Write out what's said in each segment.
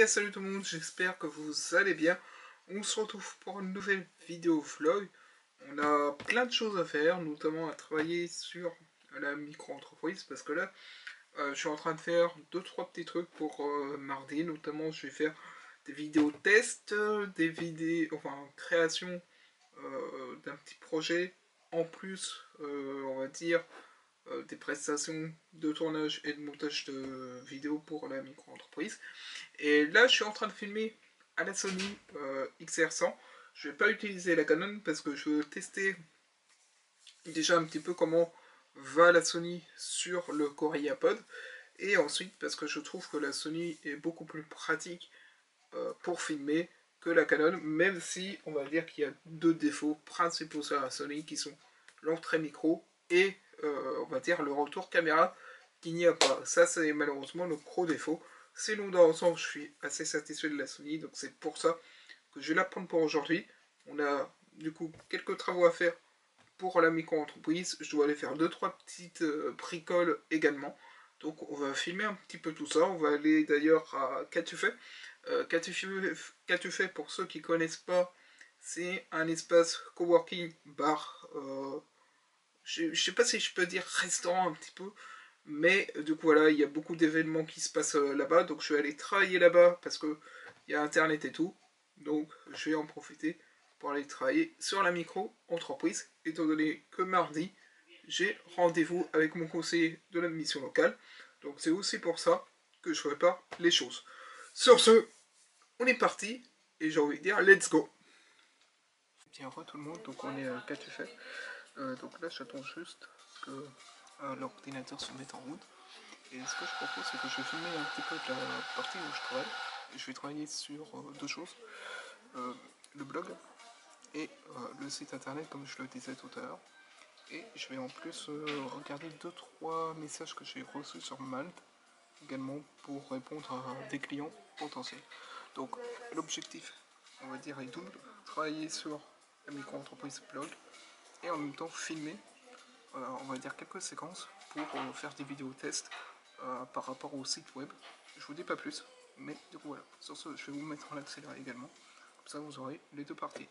Salut tout le monde, j'espère que vous allez bien. On se retrouve pour une nouvelle vidéo vlog. On a plein de choses à faire, notamment à travailler sur la micro-entreprise, parce que là, je suis en train de faire 2-3 petits trucs pour mardi. Notamment, je vais faire des vidéos tests, des vidéos, enfin, création d'un petit projet, en plus, on va dire, des prestations de tournage et de montage de vidéos pour la micro-entreprise. Et là, je suis en train de filmer à la Sony XR100. Je vais pas utiliser la Canon parce que je veux tester déjà un petit peu comment va la Sony sur le CorelliaPod. Et ensuite parce que je trouve que la Sony est beaucoup plus pratique pour filmer que la Canon, même si on va dire qu'il y a deux défauts principaux sur la Sony qui sont l'entrée micro et on va dire le retour caméra qu'il n'y a pas. Ça, c'est malheureusement le gros défaut. Sinon, dans l'ensemble, je suis assez satisfait de la Sony, donc c'est pour ça que je vais la prendre pour aujourd'hui. On a du coup quelques travaux à faire pour la micro-entreprise. Je dois aller faire 2-3 petites bricoles également. Donc on va filmer un petit peu tout ça. On va aller d'ailleurs à Qu'as-tu fait Qu'as-tu fait, pour ceux qui ne connaissent pas, c'est un espace coworking bar. Je ne sais pas si je peux dire restaurant un petit peu. Mais du coup voilà, il y a beaucoup d'événements qui se passent là-bas. Donc je vais aller travailler là-bas parce que il y a internet et tout. Donc je vais en profiter pour aller travailler sur la micro-entreprise. Étant donné que mardi, j'ai rendez-vous avec mon conseiller de la mission locale. Donc c'est aussi pour ça que je prépare les choses. Sur ce, on est parti. Et j'ai envie de dire, let's go. Bien, re tout le monde, donc on est Qu'as-tu fait donc là j'attends juste que l'ordinateur se mette en route. Et ce que je propose, c'est que je vais filmer un petit peu de la partie où je travaille. Je vais travailler sur deux choses, le blog et le site internet, comme je le disais tout à l'heure. Et je vais en plus regarder 2-3 messages que j'ai reçus sur Malte, également pour répondre à des clients potentiels. Donc l'objectif, on va dire, est double, travailler sur la micro-entreprise blog et en même temps filmer, on va dire, quelques séquences pour faire des vidéos tests par rapport au site web. Je vous dis pas plus, mais du coup voilà. Sur ce, je vais vous mettre en accéléré également, comme ça vous aurez les deux parties.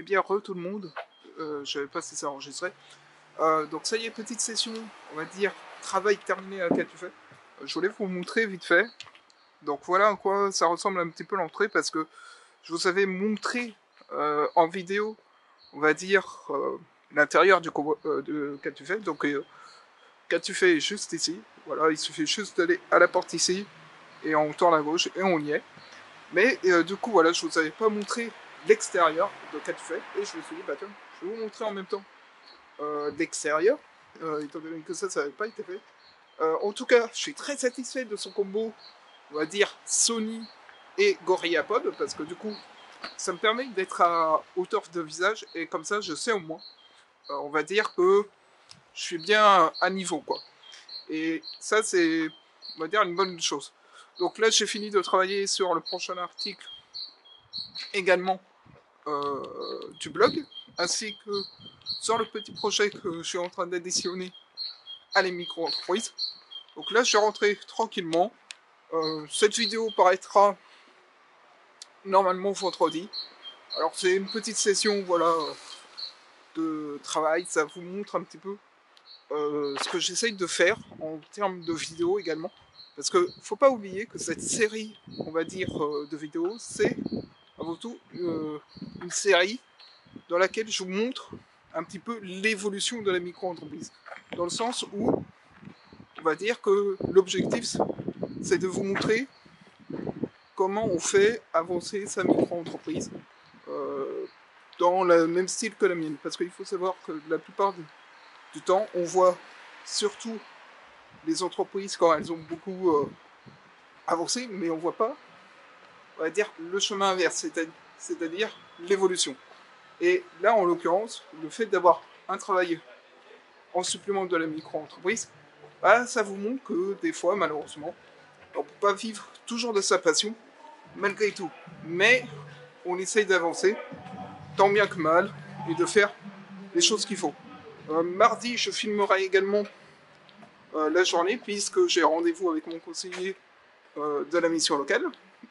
Eh bien, tout le monde, je savais pas si ça enregistrait. Donc ça y est, petite session, on va dire, travail terminé à qu'as-tu fait. Je voulais vous montrer vite fait. Donc voilà à quoi ça ressemble un petit peu l'entrée, parce que je vous avais montré en vidéo, on va dire, l'intérieur de qu'as-tu fait. Donc qu'as-tu fait est juste ici. Voilà, il suffit juste d'aller à la porte ici, et on tourne à gauche, et on y est. Mais du coup, voilà, je vous avais pas montré l'extérieur de qu'as-tu fait, et je me suis dit, bah tiens, je vais vous montrer en même temps l'extérieur, étant donné que ça n'avait pas été fait. En tout cas, je suis très satisfait de son combo, on va dire, Sony et GorillaPod, parce que du coup, ça me permet d'être à hauteur de visage, et comme ça, je sais au moins, on va dire que je suis bien à niveau, quoi. Et ça, c'est, on va dire, une bonne chose. Donc là, j'ai fini de travailler sur le prochain article, également du blog, ainsi que sur le petit projet que je suis en train d'additionner à les micro-entreprises. Donc là, je vais rentrer tranquillement. Cette vidéo paraîtra normalement vendredi. Alors c'est une petite session, voilà, de travail. Ça vous montre un petit peu ce que j'essaye de faire en termes de vidéo également. Parce que faut pas oublier que cette série, on va dire, de vidéos, c'est avant tout une série dans laquelle je vous montre un petit peu l'évolution de la micro-entreprise. Dans le sens où, on va dire que l'objectif, c'est de vous montrer comment on fait avancer sa micro-entreprise dans le même style que la mienne. Parce qu'il faut savoir que la plupart du temps, on voit surtout les entreprises quand elles ont beaucoup avancé, mais on voit pas, on va dire, le chemin inverse, c'est-à-dire l'évolution. Et là, en l'occurrence, le fait d'avoir un travail en supplément de la micro-entreprise, bah, ça vous montre que des fois, malheureusement, on ne peut pas vivre toujours de sa passion, malgré tout. Mais on essaye d'avancer, tant bien que mal, et de faire les choses qu'il faut. Mardi, je filmerai également la journée, puisque j'ai rendez-vous avec mon conseiller de la mission locale.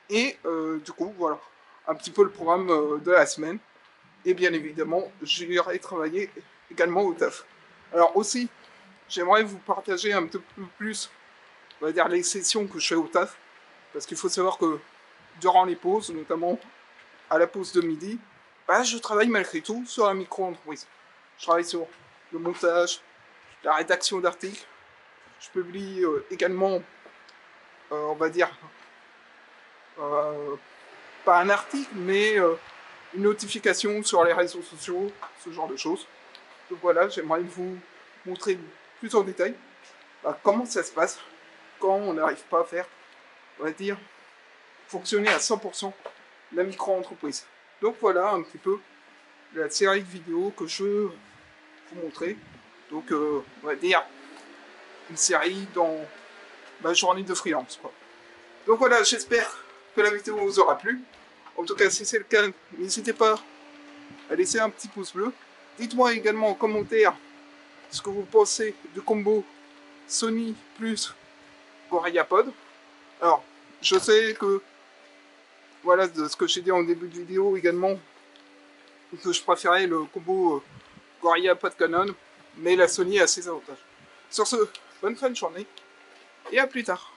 Et du coup, voilà, un petit peu le programme de la semaine. Et bien évidemment, j'irai travailler également au taf. Alors aussi, j'aimerais vous partager un petit peu plus, on va dire, les sessions que je fais au taf. Parce qu'il faut savoir que durant les pauses, notamment à la pause de midi, bah, je travaille malgré tout sur la micro-entreprise. Je travaille sur le montage, la rédaction d'articles. Je publie également, on va dire, pas un article, mais une notification sur les réseaux sociaux, ce genre de choses. Donc voilà, j'aimerais vous montrer plus en détail comment ça se passe quand on n'arrive pas à faire, on va dire, fonctionner à 100% la micro-entreprise. Donc voilà un petit peu la série de vidéos que je veux vous montrer. Donc on va dire une série dans ma journée de freelance, quoi. Donc voilà, j'espère que la vidéo vous aura plu. En tout cas, si c'est le cas, n'hésitez pas à laisser un petit pouce bleu. Dites-moi également en commentaire ce que vous pensez du combo Sony plus GorillaPod. Alors, je sais que, voilà, de ce que j'ai dit en début de vidéo également, que je préférais le combo GorillaPod Canon, mais la Sony a ses avantages. Sur ce, bonne fin de journée, et à plus tard.